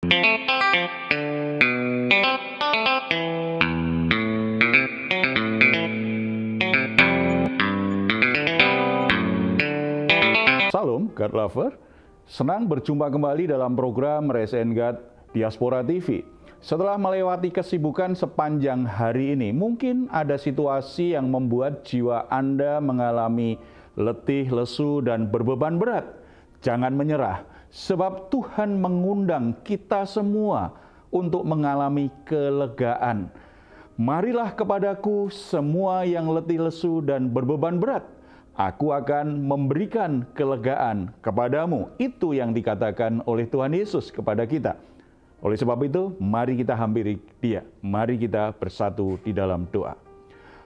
Salam, God Lover. Senang berjumpa kembali dalam program Raise and God Diaspora TV. Setelah melewati kesibukan sepanjang hari ini, mungkin ada situasi yang membuat jiwa Anda mengalami letih, lesu, dan berbeban berat. Jangan menyerah, sebab Tuhan mengundang kita semua untuk mengalami kelegaan. Marilah kepadaku semua yang letih, lesu, dan berbeban berat. Aku akan memberikan kelegaan kepadamu. Itu yang dikatakan oleh Tuhan Yesus kepada kita. Oleh sebab itu, mari kita hampiri Dia. Mari kita bersatu di dalam doa.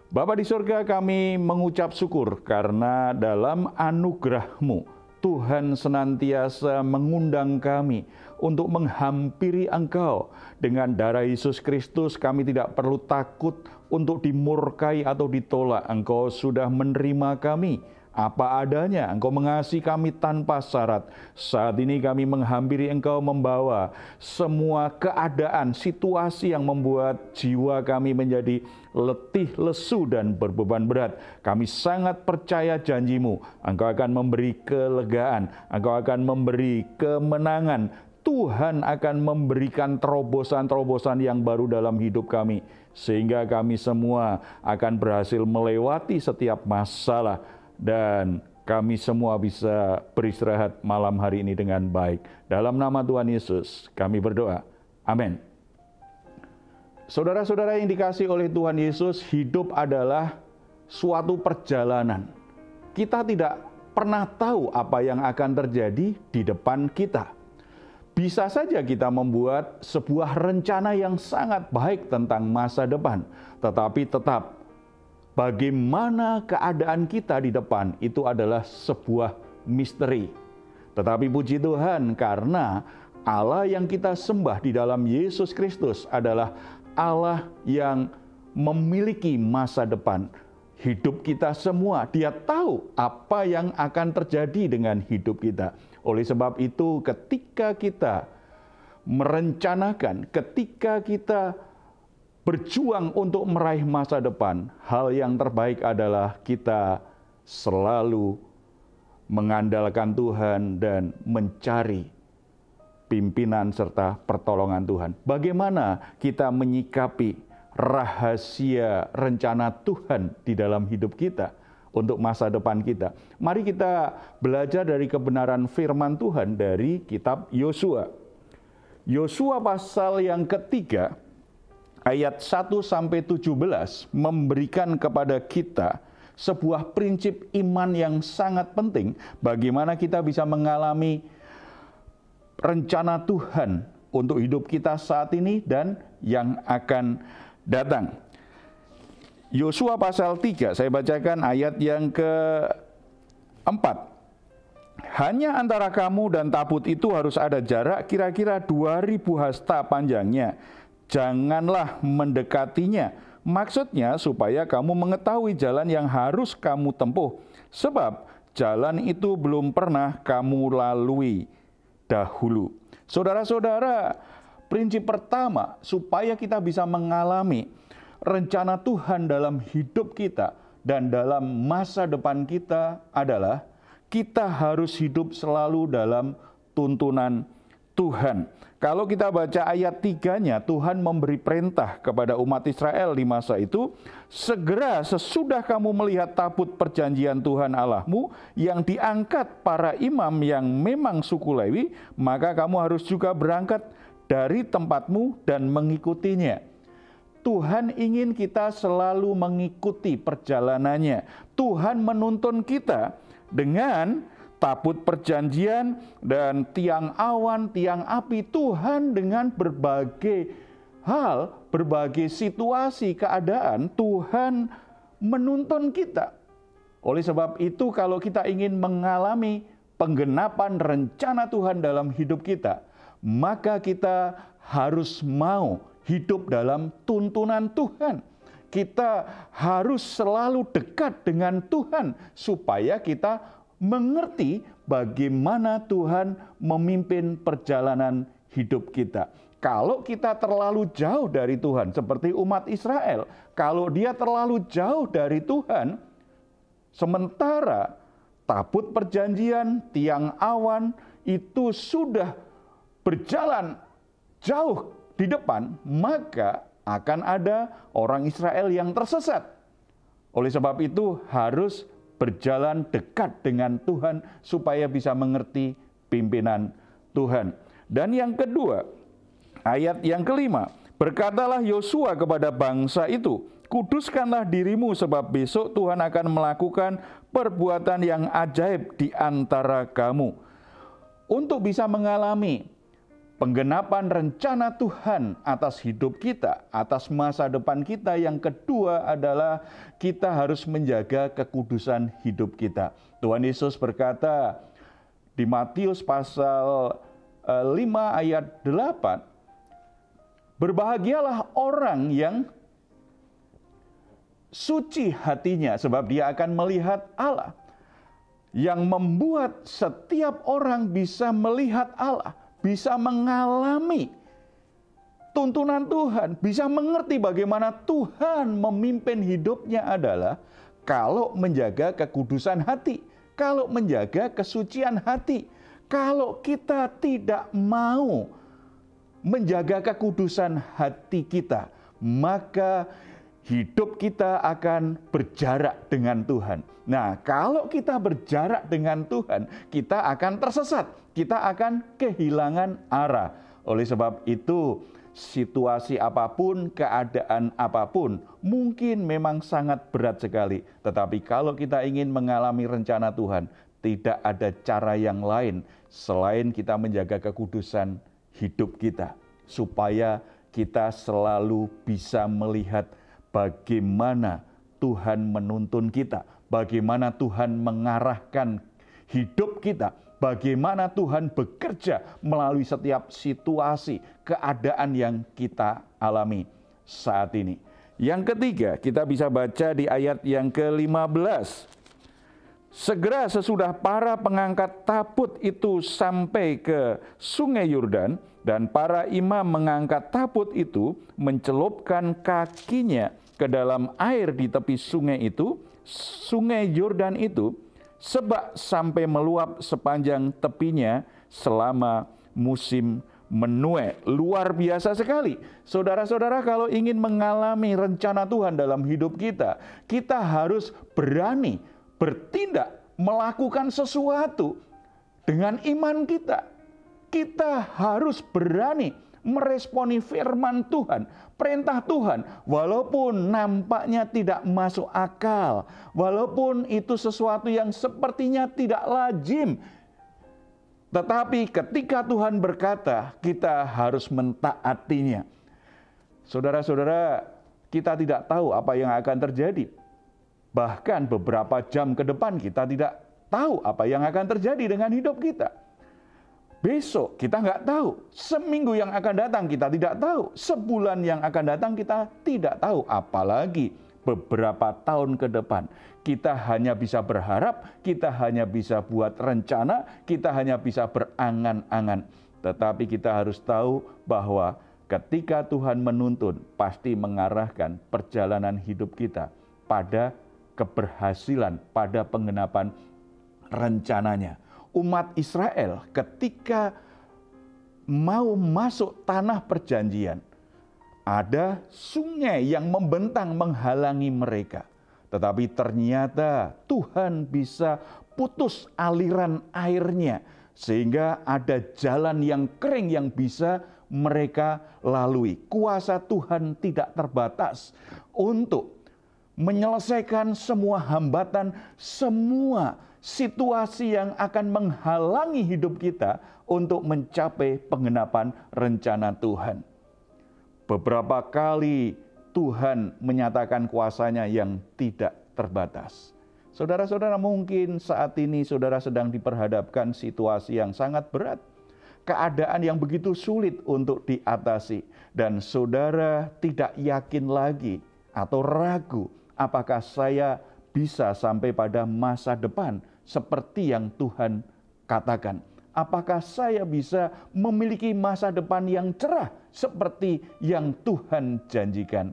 Bapa di surga, kami mengucap syukur karena dalam anugerah-Mu, Tuhan senantiasa mengundang kami untuk menghampiri Engkau. Dengan darah Yesus Kristus, kami tidak perlu takut untuk dimurkai atau ditolak. Engkau sudah menerima kami apa adanya. Engkau mengasihi kami tanpa syarat. Saat ini kami menghampiri Engkau, membawa semua keadaan, situasi yang membuat jiwa kami menjadi letih, lesu, dan berbeban berat. Kami sangat percaya janji-Mu. Engkau akan memberi kelegaan. Engkau akan memberi kemenangan. Tuhan akan memberikan terobosan-terobosan yang baru dalam hidup kami, sehingga kami semua akan berhasil melewati setiap masalah, dan kami semua bisa beristirahat malam hari ini dengan baik. Dalam nama Tuhan Yesus kami berdoa. Amin. Saudara-saudara yang dikasihi oleh Tuhan Yesus, hidup adalah suatu perjalanan. Kita tidak pernah tahu apa yang akan terjadi di depan kita. Bisa saja kita membuat sebuah rencana yang sangat baik tentang masa depan, tetapi tetap bagaimana keadaan kita di depan itu adalah sebuah misteri. Tetapi puji Tuhan, karena Allah yang kita sembah di dalam Yesus Kristus adalah Allah yang memiliki masa depan. Hidup kita semua, Dia tahu apa yang akan terjadi dengan hidup kita. Oleh sebab itu, ketika kita merencanakan, ketika kita berjuang untuk meraih masa depan, hal yang terbaik adalah kita selalu mengandalkan Tuhan dan mencari pimpinan serta pertolongan Tuhan. Bagaimana kita menyikapi rahasia rencana Tuhan di dalam hidup kita untuk masa depan kita? Mari kita belajar dari kebenaran firman Tuhan dari kitab Yosua. Yosua pasal yang ketiga, ayat 1-17 memberikan kepada kita sebuah prinsip iman yang sangat penting bagaimana kita bisa mengalami rencana Tuhan untuk hidup kita saat ini dan yang akan datang. Yosua pasal 3, saya bacakan ayat yang keempat. Hanya antara kamu dan tabut itu harus ada jarak kira-kira 2000 hasta panjangnya. Janganlah mendekatinya. Maksudnya supaya kamu mengetahui jalan yang harus kamu tempuh. Sebab jalan itu belum pernah kamu lalui dahulu. Saudara-saudara, prinsip pertama supaya kita bisa mengalami rencana Tuhan dalam hidup kita dan dalam masa depan kita adalah kita harus hidup selalu dalam tuntunan Tuhan. Kalau kita baca ayat 3-nya, Tuhan memberi perintah kepada umat Israel di masa itu, segera sesudah kamu melihat tabut perjanjian Tuhan Allahmu yang diangkat para imam yang memang suku Lewi, maka kamu harus juga berangkat dari tempatmu dan mengikutinya. Tuhan ingin kita selalu mengikuti perjalanannya. Tuhan menuntun kita dengan tabut perjanjian dan tiang awan, tiang api. Tuhan dengan berbagai hal, berbagai situasi, keadaan, Tuhan menuntun kita. Oleh sebab itu, kalau kita ingin mengalami penggenapan rencana Tuhan dalam hidup kita, maka kita harus mau hidup dalam tuntunan Tuhan. Kita harus selalu dekat dengan Tuhan supaya kita mengerti bagaimana Tuhan memimpin perjalanan hidup kita. Kalau kita terlalu jauh dari Tuhan, seperti umat Israel, kalau dia terlalu jauh dari Tuhan, sementara tabut perjanjian, tiang awan itu sudah berjalan jauh di depan, maka akan ada orang Israel yang tersesat. Oleh sebab itu harus berjalan dekat dengan Tuhan supaya bisa mengerti pimpinan Tuhan. Dan yang kedua, ayat yang kelima, berkatalah Yosua kepada bangsa itu, kuduskanlah dirimu sebab besok Tuhan akan melakukan perbuatan yang ajaib di antara kamu. Untuk bisa mengalami penggenapan rencana Tuhan atas hidup kita, atas masa depan kita, yang kedua adalah kita harus menjaga kekudusan hidup kita. Tuhan Yesus berkata di Matius pasal 5 ayat 8, berbahagialah orang yang suci hatinya, sebab dia akan melihat Allah. Yang membuat setiap orang bisa melihat Allah, bisa mengalami tuntunan Tuhan, bisa mengerti bagaimana Tuhan memimpin hidupnya adalah kalau menjaga kekudusan hati, kalau menjaga kesucian hati. Kalau kita tidak mau menjaga kekudusan hati kita, maka hidup kita akan berjarak dengan Tuhan. Nah, kalau kita berjarak dengan Tuhan, kita akan tersesat, kita akan kehilangan arah. Oleh sebab itu, situasi apapun, keadaan apapun, mungkin memang sangat berat sekali. Tetapi kalau kita ingin mengalami rencana Tuhan, tidak ada cara yang lain selain kita menjaga kekudusan hidup kita, supaya kita selalu bisa melihat bagaimana Tuhan menuntun kita, bagaimana Tuhan mengarahkan hidup kita, bagaimana Tuhan bekerja melalui setiap situasi, keadaan yang kita alami saat ini. Yang ketiga, kita bisa baca di ayat yang ke-15. Segera sesudah para pengangkat tabut itu sampai ke sungai Yordan, dan para imam mengangkat tabut itu, mencelupkan kakinya ke dalam air di tepi sungai itu, sungai Yordan itu, sebab sampai meluap sepanjang tepinya selama musim menuai. Luar biasa sekali. Saudara-saudara, kalau ingin mengalami rencana Tuhan dalam hidup kita, kita harus berani bertindak, melakukan sesuatu dengan iman kita. Kita harus berani meresponi firman Tuhan, perintah Tuhan, walaupun nampaknya tidak masuk akal, walaupun itu sesuatu yang sepertinya tidak lazim. Tetapi ketika Tuhan berkata, kita harus mentaatinya. Saudara-saudara, kita tidak tahu apa yang akan terjadi. Bahkan beberapa jam ke depan kita tidak tahu apa yang akan terjadi dengan hidup kita. Besok kita nggak tahu, seminggu yang akan datang kita tidak tahu, sebulan yang akan datang kita tidak tahu, apalagi beberapa tahun ke depan. Kita hanya bisa berharap, kita hanya bisa buat rencana, kita hanya bisa berangan-angan. Tetapi kita harus tahu bahwa ketika Tuhan menuntun, pasti mengarahkan perjalanan hidup kita pada keberhasilan, pada penggenapan rencananya. Umat Israel ketika mau masuk tanah perjanjian, ada sungai yang membentang menghalangi mereka. Tetapi ternyata Tuhan bisa putus aliran airnya, sehingga ada jalan yang kering yang bisa mereka lalui. Kuasa Tuhan tidak terbatas untuk menyelesaikan semua hambatan, semua situasi yang akan menghalangi hidup kita untuk mencapai penggenapan rencana Tuhan. Beberapa kali Tuhan menyatakan kuasanya yang tidak terbatas. Saudara-saudara, mungkin saat ini saudara sedang diperhadapkan situasi yang sangat berat, keadaan yang begitu sulit untuk diatasi, dan saudara tidak yakin lagi atau ragu, apakah saya bisa sampai pada masa depan seperti yang Tuhan katakan. Apakah saya bisa memiliki masa depan yang cerah seperti yang Tuhan janjikan?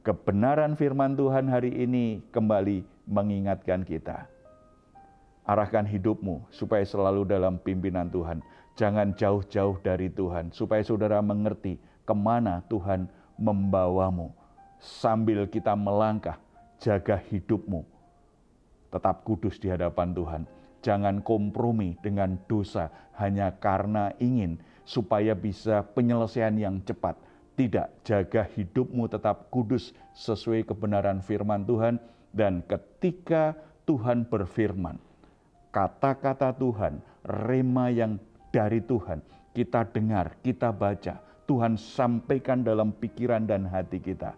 Kebenaran firman Tuhan hari ini kembali mengingatkan kita. Arahkan hidupmu supaya selalu dalam pimpinan Tuhan. Jangan jauh-jauh dari Tuhan, supaya saudara mengerti kemana Tuhan membawamu. Sambil kita melangkah, jaga hidupmu tetap kudus di hadapan Tuhan. Jangan kompromi dengan dosa hanya karena ingin supaya bisa penyelesaian yang cepat. Tidak, jaga hidupmu tetap kudus sesuai kebenaran firman Tuhan. Dan ketika Tuhan berfirman, kata-kata Tuhan, rema yang dari Tuhan, kita dengar, kita baca, Tuhan sampaikan dalam pikiran dan hati kita.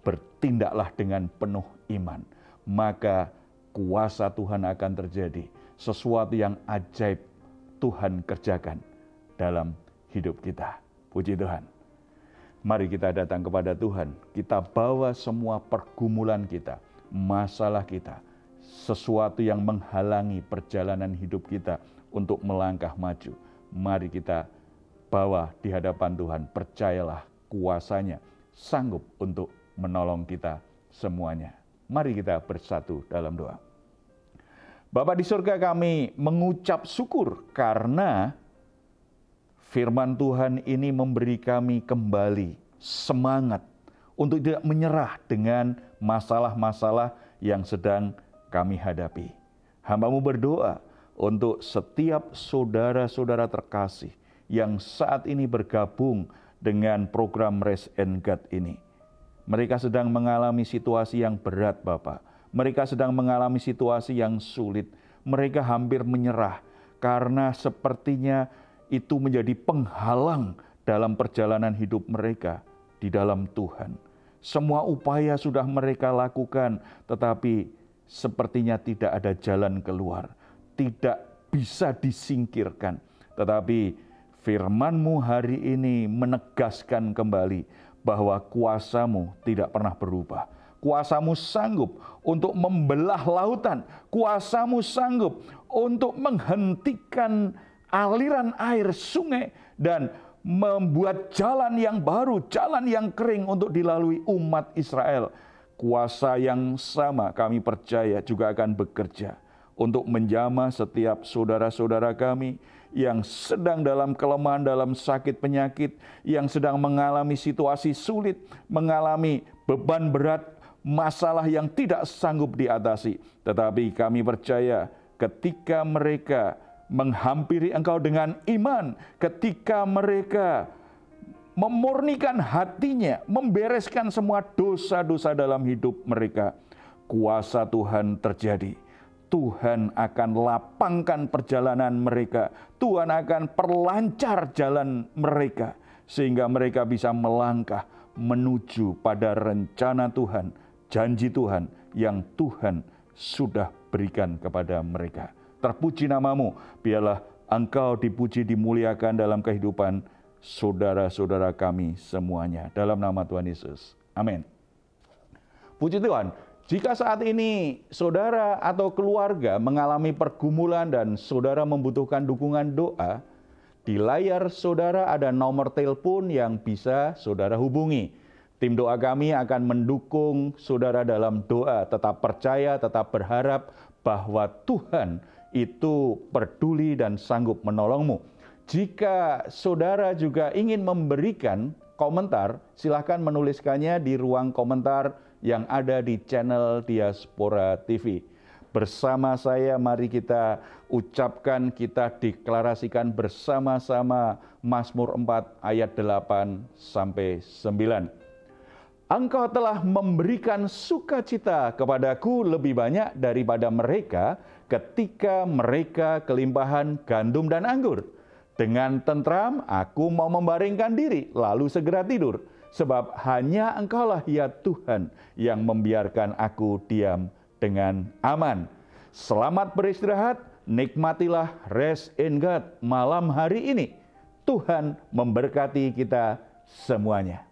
Bertindaklah dengan penuh iman, maka kuasa Tuhan akan terjadi. Sesuatu yang ajaib Tuhan kerjakan dalam hidup kita. Puji Tuhan. Mari kita datang kepada Tuhan. Kita bawa semua pergumulan kita, masalah kita, sesuatu yang menghalangi perjalanan hidup kita untuk melangkah maju. Mari kita bawa di hadapan Tuhan. Percayalah kuasa-Nya sanggup untuk menolong kita semuanya. Mari kita bersatu dalam doa. Bapa di surga, kami mengucap syukur karena firman Tuhan ini memberi kami kembali semangat untuk tidak menyerah dengan masalah-masalah yang sedang kami hadapi. Hamba-Mu berdoa untuk setiap saudara-saudara terkasih yang saat ini bergabung dengan program Rest and Guide ini. Mereka sedang mengalami situasi yang berat, Bapak. Mereka sedang mengalami situasi yang sulit. Mereka hampir menyerah karena sepertinya itu menjadi penghalang dalam perjalanan hidup mereka di dalam Tuhan. Semua upaya sudah mereka lakukan, tetapi sepertinya tidak ada jalan keluar. Tidak bisa disingkirkan. Tetapi firman-Mu hari ini menegaskan kembali bahwa kuasa-Mu tidak pernah berubah. Kuasa-Mu sanggup untuk membelah lautan. Kuasa-Mu sanggup untuk menghentikan aliran air sungai dan membuat jalan yang baru, jalan yang kering untuk dilalui umat Israel. Kuasa yang sama kami percaya juga akan bekerja untuk menjamah setiap saudara-saudara kami yang sedang dalam kelemahan, dalam sakit penyakit, yang sedang mengalami situasi sulit, mengalami beban berat, masalah yang tidak sanggup diatasi. Tetapi kami percaya ketika mereka menghampiri Engkau dengan iman, ketika mereka memurnikan hatinya, membereskan semua dosa-dosa dalam hidup mereka, kuasa Tuhan terjadi. Tuhan akan lapangkan perjalanan mereka. Tuhan akan perlancar jalan mereka, sehingga mereka bisa melangkah menuju pada rencana Tuhan, janji Tuhan yang Tuhan sudah berikan kepada mereka. Terpuji nama-Mu, biarlah Engkau dipuji, dimuliakan dalam kehidupan saudara-saudara kami semuanya. Dalam nama Tuhan Yesus. Amin. Puji Tuhan. Jika saat ini saudara atau keluarga mengalami pergumulan dan saudara membutuhkan dukungan doa, di layar saudara ada nomor telepon yang bisa saudara hubungi. Tim doa kami akan mendukung saudara dalam doa. Tetap percaya, tetap berharap bahwa Tuhan itu peduli dan sanggup menolongmu. Jika saudara juga ingin memberikan komentar, silakan menuliskannya di ruang komentar yang ada di channel Diaspora TV. Bersama saya, mari kita ucapkan, kita deklarasikan bersama-sama Mazmur 4 ayat 8 sampai 9. Engkau telah memberikan sukacita kepadaku lebih banyak daripada mereka ketika mereka kelimpahan gandum dan anggur. Dengan tentram aku mau membaringkan diri, lalu segera tidur. Sebab hanya Engkaulah ya Tuhan yang membiarkan aku diam dengan aman. Selamat beristirahat, nikmatilah Rest and Guide malam hari ini. Tuhan memberkati kita semuanya.